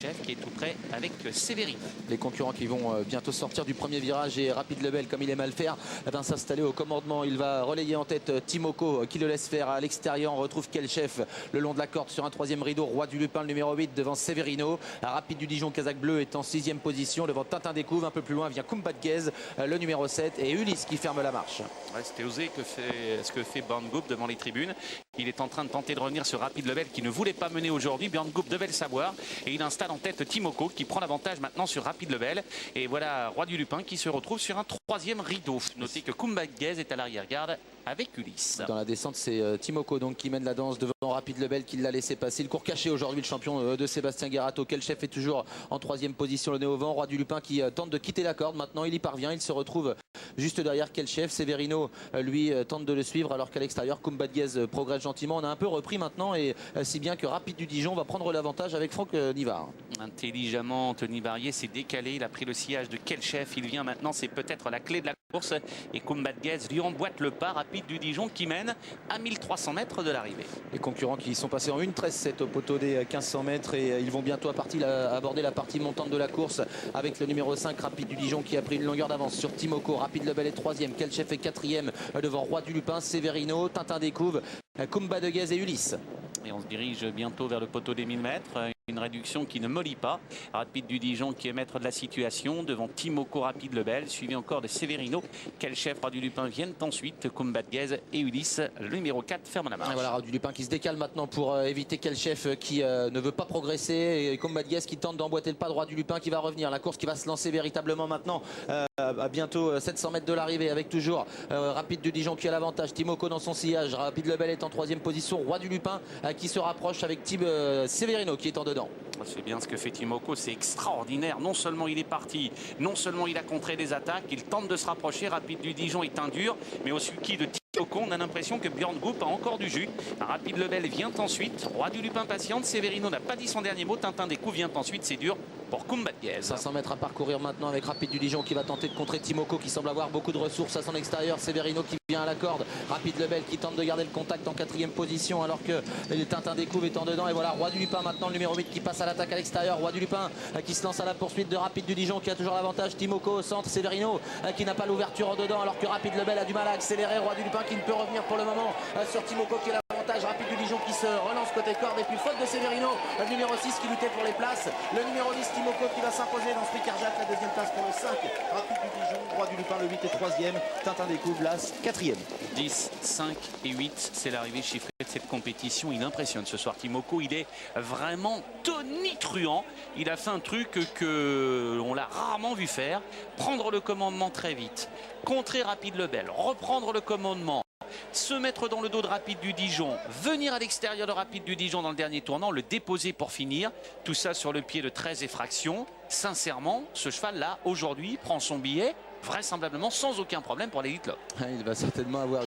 Chef qui est tout près avec Séverine. Les concurrents qui vont bientôt sortir du premier virage et Rapide Lebel, comme il aime à le faire, va s'installer au commandement. Il va relayer en tête Timoko qui le laisse faire à l'extérieur. On retrouve Kelchef le long de la corde sur un troisième rideau. Roi du Lupin, le numéro 8 devant Severino. Rapide du Dijon, Kazakh Bleu est en 6e position. Devant Tintin Découvre, un peu plus loin vient Kumbadgez, le numéro 7 et Ulysse qui ferme la marche. Ouais, c'était osé ce que fait Björn Goop devant les tribunes. Il est en train de tenter de revenir sur Rapide Lebel qui ne voulait pas mener aujourd'hui. Björn Goop devait le savoir et il installe en tête Timoko qui prend l'avantage maintenant sur Rapide Lebel. Et voilà Roi du Lupin qui se retrouve sur un troisième rideau. Notez que Kumbadgez est à l'arrière-garde avec Ulysse. Dans la descente, c'est Timoko donc qui mène la danse devant Rapide Lebel qui l'a laissé passer. Il court caché aujourd'hui, le champion de Sébastien Guerato. Kelchef est toujours en 3e position, le néo-vent. Roi du Lupin qui tente de quitter la corde. Maintenant, il y parvient. Il se retrouve juste derrière Kelchef. Severino, lui, tente de le suivre alors qu'à l'extérieur, Kumbadgez progresse gentiment. On a un peu repris maintenant et si bien que Rapide du Dijon va prendre l'avantage avec Franck Nivard. Intelligemment, Anthony Barrier s'est décalé. Il a pris le sillage de Kelchef. Il vient maintenant, c'est peut-être la clé de la course. Et Kumbadgez lui emboîte le pas. Rapide du Dijon qui mène à 1300 mètres de l'arrivée. Les concurrents qui sont passés en 1:13,7 au poteau des 1500 mètres et ils vont bientôt aborder la partie montante de la course avec le numéro 5 Rapide du Dijon qui a pris une longueur d'avance sur Timoko. Rapide Lebel est 3e, Kelchef est 4e devant Roi du Lupin, Severino, Tintin Découvre, Kumbadgez et Ulysse. Et on se dirige bientôt vers le poteau des 1000 mètres. Une réduction qui ne mollit pas. Rapide du Dijon qui est maître de la situation devant Timoko, Rapide Lebel, suivi encore de Severino. Kelchef, Roi du Lupin viennent ensuite. Kumbadgez et Ulysse, le numéro 4 ferme la marche. Et voilà Roi du Lupin qui se décale maintenant pour éviter Kelchef qui ne veut pas progresser et Kumbadgez qui tente d'emboîter le pas de Roi du Lupin qui va revenir. La course qui va se lancer véritablement maintenant à bientôt 700 mètres de l'arrivée avec toujours Rapide du Dijon qui a l'avantage. Timoko dans son sillage. Rapide Lebel est en 3e position. Roi du Lupin qui se rapproche avec Severino qui est en dedans. C'est bien ce que fait Timoko, c'est extraordinaire. Non seulement il est parti, non seulement il a contré des attaques, il tente de se rapprocher. Rapide du Dijon est un dur, mais au sulky de Timoko, on a l'impression que Björn Goop a encore du jus. Rapide Lebel vient ensuite, Roi du Lupin patiente, Severino n'a pas dit son dernier mot, Tintin Découvre vient ensuite, c'est dur pour Kumbadgez. 500 mètres à parcourir maintenant avec Rapide du Dijon qui va tenter de contrer Timoko qui semble avoir beaucoup de ressources à son extérieur. Severino qui vient à la corde. Rapide Lebel qui tente de garder le contact en 4e position alors que Tintin Découvre est en dedans. Et voilà Roi du Lupin maintenant, le numéro 8 qui passe à l'attaque à l'extérieur. Roi du Lupin qui se lance à la poursuite de Rapide du Dijon qui a toujours l'avantage. Timoko au centre, Severino qui n'a pas l'ouverture en dedans alors que Rapide Lebel a du mal à accélérer. Roi du Lupin qui ne peut revenir pour le moment sur Timoko qui est l'avantage. Rapide du Dijon qui se relance côté corde et puis faute de Severino, le numéro 6 qui luttait pour les places. Le numéro 10 Timoko qui va s'imposer dans ce prix Carjac, la 2e place pour le 5. Rapide du Dijon, Roi du Lupin le 8 est 3e. Tintin Découvre Las 4e. 10, 5 et 8, c'est l'arrivée chiffrée de cette compétition. Il impressionne ce soir Timoko, il est vraiment tonitruant. Il a fait un truc que on l'a rarement vu faire. Prendre le commandement très vite, contrer Rapide Lebel, reprendre le commandement, se mettre dans le dos de Rapide du Dijon, venir à l'extérieur de Rapide du Dijon dans le dernier tournant, le déposer pour finir. Tout ça sur le pied de 13 effractions. Sincèrement, ce cheval-là, aujourd'hui, prend son billet vraisemblablement sans aucun problème pour l'Elite Lopp. Il va certainement avoir